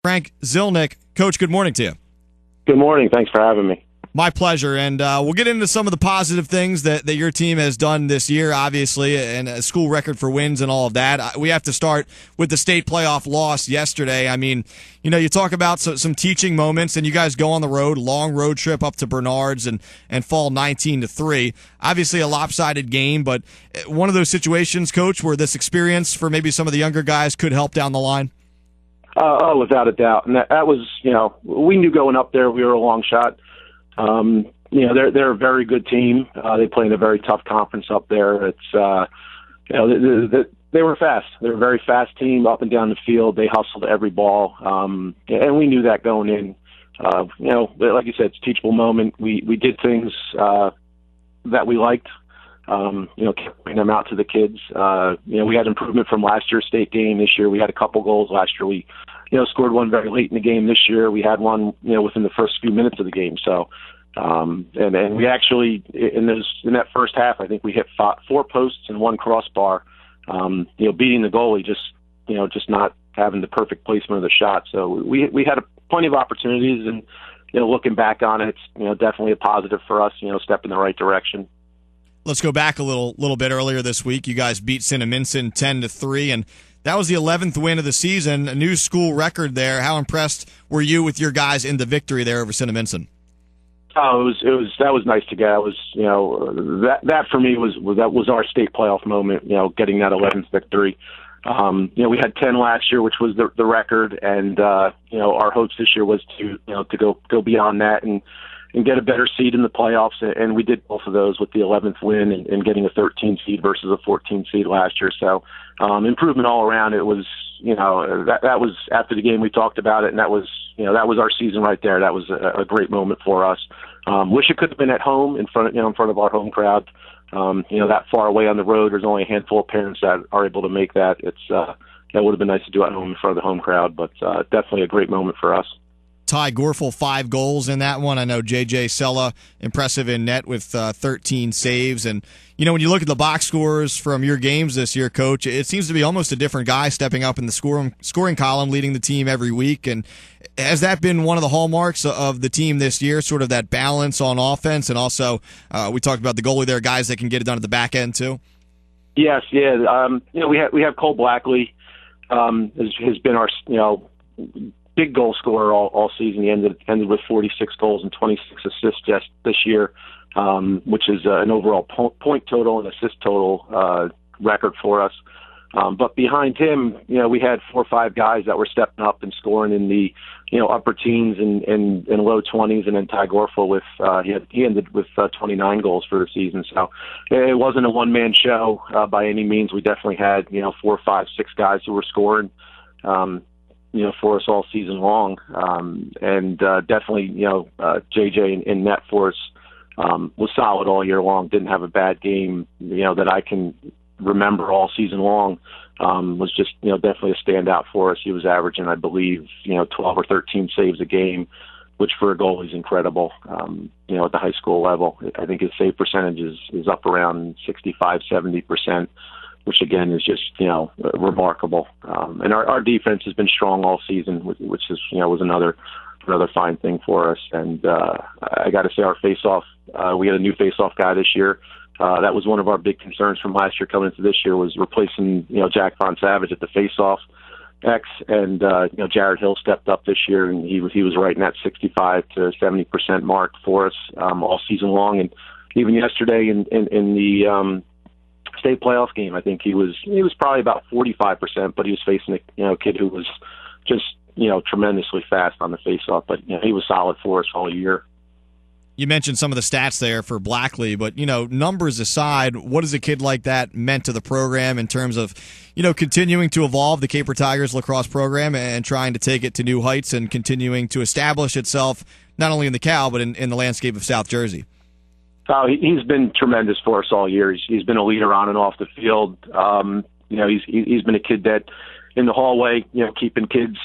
Frank Zilinek. Coach, good morning to you. Good morning. Thanks for having me. My pleasure. And we'll get into some of the positive things that your team has done this year, obviously, and a school record for wins and all of that. We have to start with the state playoff loss yesterday. I mean, you talk about some teaching moments, and you guys go on the road, long road trip up to Bernard's and fall 19-3. Obviously a lopsided game, but one of those situations, Coach, where this experience for maybe some of the younger guys could help down the line? Without a doubt. And that was, we knew going up there we were a long shot. They're a very good team. They play in a very tough conference up there. It's, they were fast. They're a very fast team up and down the field. They hustled every ball. And we knew that going in. Like you said, it's a teachable moment. We did things that we liked. Kept pointing them out to the kids. We had improvement from last year's state game. This year we had a couple goals. Last year we, scored one very late in the game. This year we had one, within the first few minutes of the game. So, and we actually, in that first half, I think we hit 4 posts and 1 crossbar, beating the goalie, just not having the perfect placement of the shot. So we had plenty of opportunities, and, looking back on it, it's, definitely a positive for us, step in the right direction. Let's go back a little bit earlier this week. You guys beat Cinnaminson 10-3, and that was the 11th win of the season, a new school record there. How impressed were you with your guys in the victory there over Cinnaminson? Oh, that was nice to get. It was, that for me was our state playoff moment. Getting that 11th victory. We had 10 last year, which was the record, and our hopes this year was to go beyond that and get a better seed in the playoffs, and we did both of those with the 11th win and getting a 13 seed versus a 14 seed last year. So improvement all around. It was, that was after the game we talked about it, and that was our season right there. That was a great moment for us. Wish it could have been at home in front of our home crowd. That far away on the road, there's only a handful of parents that are able to make that. That would have been nice to do at home in front of the home crowd, but definitely a great moment for us. Ty Gorfel, 5 goals in that one. I know J.J. Sella, impressive in net with 13 saves. And, when you look at the box scores from your games this year, Coach, it seems to be almost a different guy stepping up in the scoring column, leading the team every week. And has that been one of the hallmarks of the team this year, sort of that balance on offense? And also, we talked about the goalie there, guys that can get it done at the back end, too? Yes, yeah. We have Cole Blackley, has been our, big goal scorer all season. He ended with 46 goals and 26 assists just this year, which is an overall point total and assist total record for us. But behind him, we had 4 or 5 guys that were stepping up and scoring in the upper teens and low 20s, and then Ty Gorfel with he ended with 29 goals for the season. So it wasn't a one-man show by any means. We definitely had 4, 5, 6 guys who were scoring. For us all season long. And definitely, JJ in net for us was solid all year long. Didn't have a bad game, that I can remember all season long. Was just, definitely a standout for us. He was averaging, I believe, 12 or 13 saves a game, which for a goalie is incredible, at the high school level. I think his save percentage is up around 65, 70%. Which again is just remarkable, and our defense has been strong all season, which is was another fine thing for us. And I got to say, our face-off, we had a new face-off guy this year. That was one of our big concerns from last year coming into this year, was replacing Jack Von Savage at the face-off X, and Jared Hill stepped up this year, and he was right in that 65 to 70% mark for us all season long, and even yesterday in the state playoff game, I think he was probably about 45%, but he was facing a kid who was just tremendously fast on the faceoff. But he was solid for us all year. You mentioned some of the stats there for Blackley, but numbers aside, what has a kid like that meant to the program in terms of continuing to evolve the Caper Tigers lacrosse program and trying to take it to new heights and continuing to establish itself not only in the Cal but in the landscape of South Jersey? Oh, he's been tremendous for us all year. He's been a leader on and off the field. He's been a kid that in the hallway, keeping kids,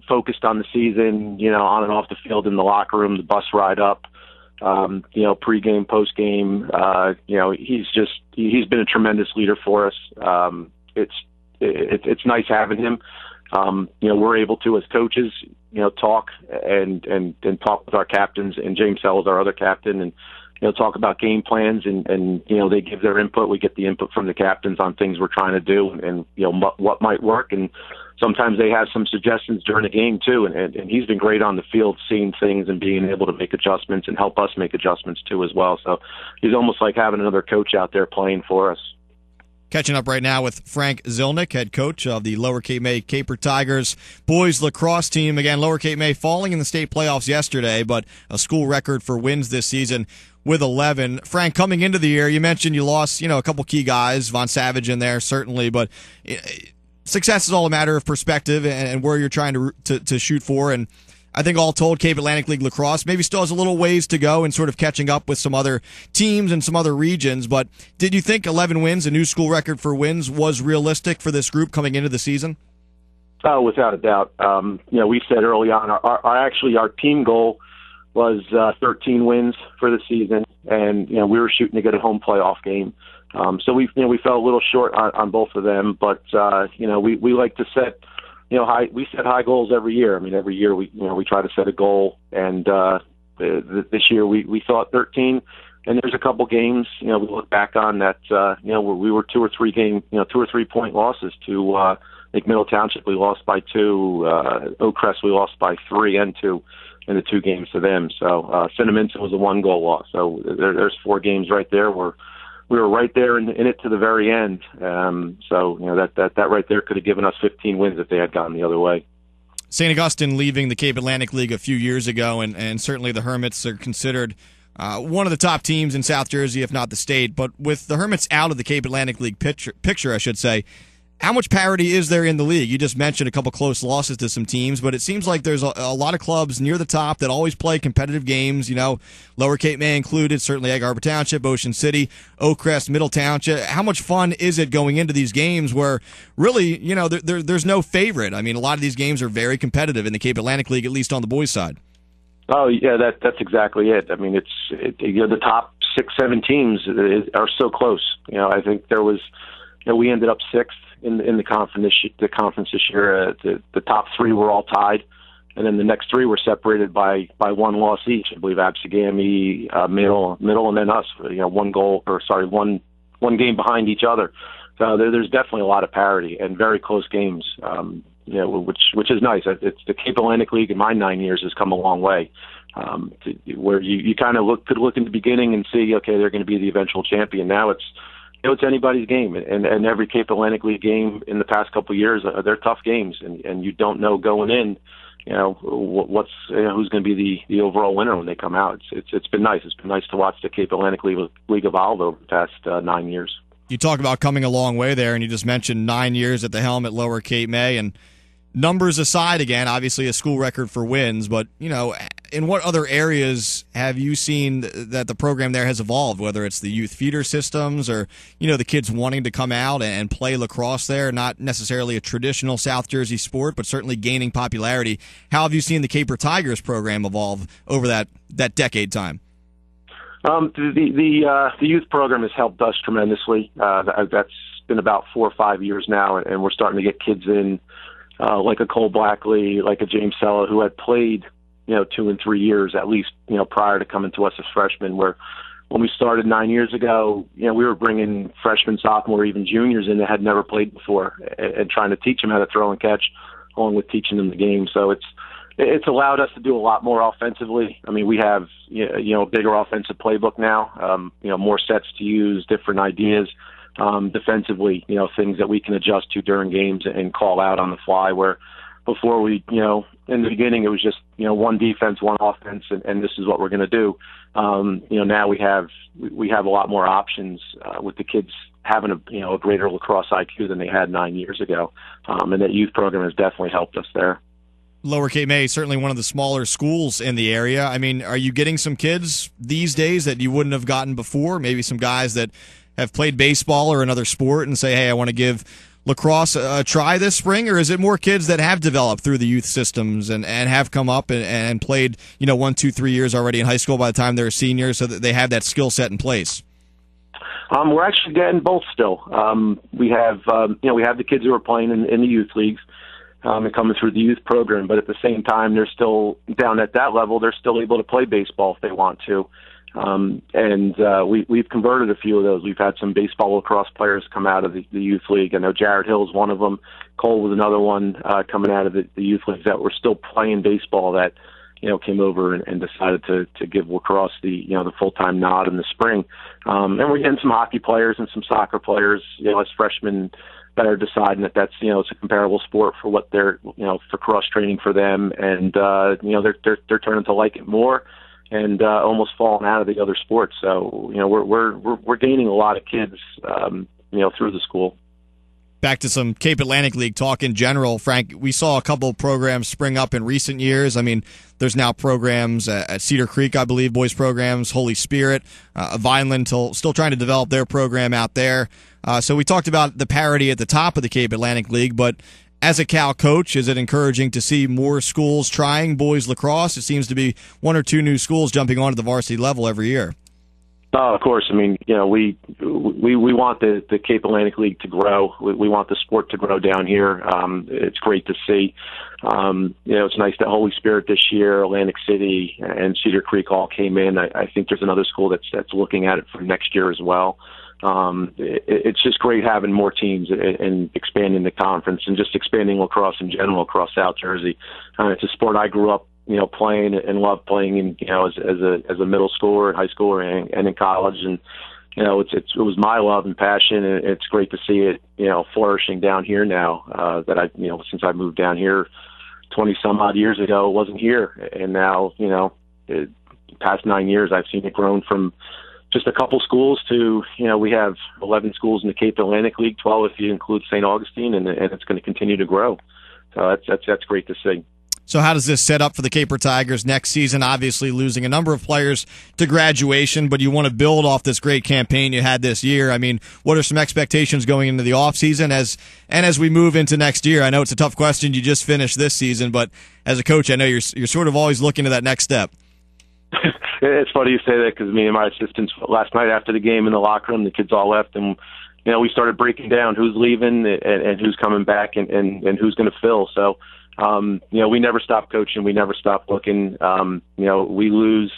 focused on the season, on and off the field, in the locker room, the bus ride up, pregame, postgame. He's been a tremendous leader for us. It's nice having him. we're able to, as coaches, talk and talk with our captains, and James Sell is our other captain, and talk about game plans, and they give their input. We get the input from the captains on things we're trying to do, and what might work, and sometimes they have some suggestions during the game too. And he's been great on the field, seeing things and being able to make adjustments and help us make adjustments too as well. So he's almost like having another coach out there playing for us. Catching up right now with Frank Zilinek, head coach of the Lower Cape May Caper Tigers boys lacrosse team. Again, Lower Cape May falling in the state playoffs yesterday, but a school record for wins this season with 11. Frank, coming into the year, you mentioned you lost, a couple key guys, Von Savage in there certainly, but success is all a matter of perspective and where you're trying to shoot for. And I think all told, Cape Atlantic League Lacrosse maybe still has a little ways to go in sort of catching up with some other teams and some other regions. But did you think 11 wins, a new school record for wins, was realistic for this group coming into the season? Oh, without a doubt. We said early on, our team goal was 13 wins for the season, and we were shooting to get a home playoff game. So we fell a little short on both of them, but we like to set we set high goals every year. I mean, every year we try to set a goal, and this year we thought 13. And there's a couple games we look back on that we were 2 or 3 point losses to I think Middle Township we lost by 2, Oak Crest we lost by 3 and 2 in the 2 games to them. So Cinnamon was a 1-goal loss. So there's 4 games right there where we were right there in it to the very end. That right there could have given us 15 wins if they had gone the other way. St. Augustine leaving the Cape Atlantic League a few years ago, and certainly the Hermits are considered one of the top teams in South Jersey, if not the state. But with the Hermits out of the Cape Atlantic League picture, I should say, how much parity is there in the league? You just mentioned a couple close losses to some teams, but it seems like there's a lot of clubs near the top that always play competitive games, Lower Cape May included, certainly Egg Harbor Township, Ocean City, Oak Crest, Middle Township. How much fun is it going into these games where really, there's no favorite? I mean, a lot of these games are very competitive in the Cape Atlantic League, at least on the boys' side. Oh, yeah, that's exactly it. I mean, the top 6-7 teams are so close. I think there was, we ended up 6th in the conference this year. The top 3 were all tied, and then the next 3 were separated by 1 loss each. I believe Absegami, Middle, and then us. 1 game behind each other. So there's definitely a lot of parity and very close games. Which is nice. It's the Cape Atlantic League in my 9 years has come a long way. Where you kind of could look in the beginning and see, okay, they're going to be the eventual champion. Now it's anybody's game, and every Cape Atlantic League game in the past couple of years, they're tough games, and you don't know going in, who's going to be the overall winner when they come out. It's been nice. It's been nice to watch the Cape Atlantic League evolve over the past 9 years. You talk about coming a long way there, and you just mentioned 9 years at the helm at Lower Cape May, and numbers aside, again, obviously a school record for wins, but, in what other areas have you seen that the program there has evolved, whether it's the youth feeder systems or, the kids wanting to come out and play lacrosse there, not necessarily a traditional South Jersey sport, but certainly gaining popularity. How have you seen the Caper Tigers program evolve over that decade time? The youth program has helped us tremendously. That's been about 4 or 5 years now, and we're starting to get kids in, like a Cole Blackley, like a James Sella, who had played, 2 and 3 years at least, prior to coming to us as freshmen. Where when we started 9 years ago, we were bringing freshmen, sophomore, even juniors in that had never played before, and trying to teach them how to throw and catch, along with teaching them the game. So it's allowed us to do a lot more offensively. I mean, we have a bigger offensive playbook now, more sets to use, different ideas. Defensively, things that we can adjust to during games and call out on the fly, where before we, in the beginning it was just, one defense, one offense, and this is what we're going to do. Now we have a lot more options with the kids having a greater lacrosse IQ than they had 9 years ago. And that youth program has definitely helped us there. Lower Cape May, certainly one of the smaller schools in the area. I mean, are you getting some kids these days that you wouldn't have gotten before? Maybe some guys that have played baseball or another sport and say, hey, I want to give lacrosse a try this spring? Or is it more kids that have developed through the youth systems and have come up and played 1, 2, 3 years already in high school by the time they're seniors, so that they have that skill set in place? We're actually getting both still. We have the kids who are playing in the youth leagues, and coming through the youth program. But at the same time, they're still down at that level. They're still able to play baseball if they want to. We've converted a few of those. We've had some baseball lacrosse players come out of the youth league. I know Jared Hill's one of them. Cole was another one coming out of the youth leagues that were still playing baseball that came over and decided to give lacrosse the full-time nod in the spring. And we're getting some hockey players and some soccer players, as freshmen that are deciding that that's, it's a comparable sport for what they're, for cross training for them. And, they're turning to like it more and almost falling out of the other sports. So, we're gaining a lot of kids, through the school. Back to some Cape Atlantic League talk in general, Frank, we saw a couple of programs spring up in recent years. I mean, there's now programs at Cedar Creek, I believe, boys programs, Holy Spirit, Vineland still trying to develop their program out there. So we talked about the parity at the top of the Cape Atlantic League, but as a Cal coach, is it encouraging to see more schools trying boys lacrosse? It seems to be one or two new schools jumping onto the varsity level every year. Oh, of course. I mean, we want the Cape Atlantic League to grow. We want the sport to grow down here. It's great to see. It's nice that Holy Spirit this year, Atlantic City, and Cedar Creek all came in. I think there's another school that's looking at it for next year as well. It's just great having more teams and expanding the conference and just expanding lacrosse in general across South Jersey. It's a sport I grew up playing and loved playing in, as a middle schooler, high schooler, and in college. And, it was my love and passion, and it's great to see it, flourishing down here now, that since I moved down here 20 some odd years ago, it wasn't here. And now, the past 9 years, I've seen it grown from just a couple schools to, we have 11 schools in the Cape Atlantic League, 12 if you include St. Augustine, and it's going to continue to grow. So that's great to see. So how does this set up for the Caper Tigers next season? Obviously losing a number of players to graduation, but you want to build off this great campaign you had this year. I mean, what are some expectations going into the offseason as we move into next year? I know it's a tough question. You just finished this season, but as a coach, I know you're sort of always looking to that next step. It's funny you say that because me and my assistants last night after the game in the locker room, the kids all left, and we started breaking down who's leaving and who's coming back and who's going to fill. So, we never stop coaching. We never stop looking. We lose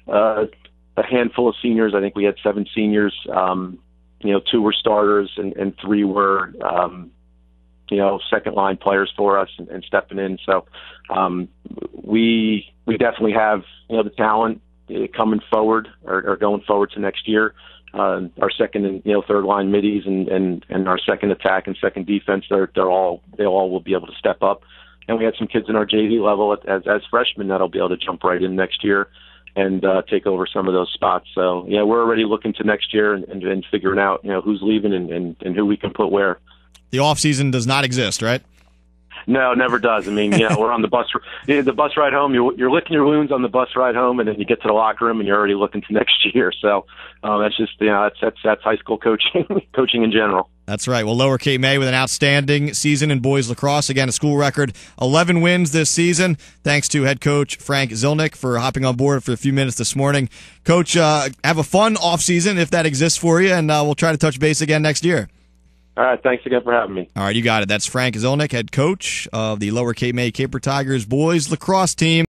a handful of seniors. I think we had 7 seniors. 2 were starters and 3 were, second line players for us and stepping in. So we definitely have, the talent coming forward or going forward to next year. Our second and third line middies and our second attack and second defense, they all will be able to step up. And we had some kids in our JV level as freshmen that'll be able to jump right in next year and take over some of those spots. So we're already looking to next year and figuring out who's leaving and who we can put where. The off season does not exist, right? No, it never does. I mean, we're on the bus ride home. You're licking your wounds on the bus ride home, and then you get to the locker room, and you're already looking to next year. So that's just that's high school coaching, coaching in general. That's right. Well, Lower Cape May with an outstanding season in boys lacrosse. Again, a school record 11 wins this season. Thanks to head coach Frank Zilinek for hopping on board for a few minutes this morning. Coach, have a fun off season if that exists for you, and we'll try to touch base again next year. All right, thanks again for having me. All right, you got it. That's Frank Zilinek, head coach of the Lower Cape May Caper Tigers boys lacrosse team.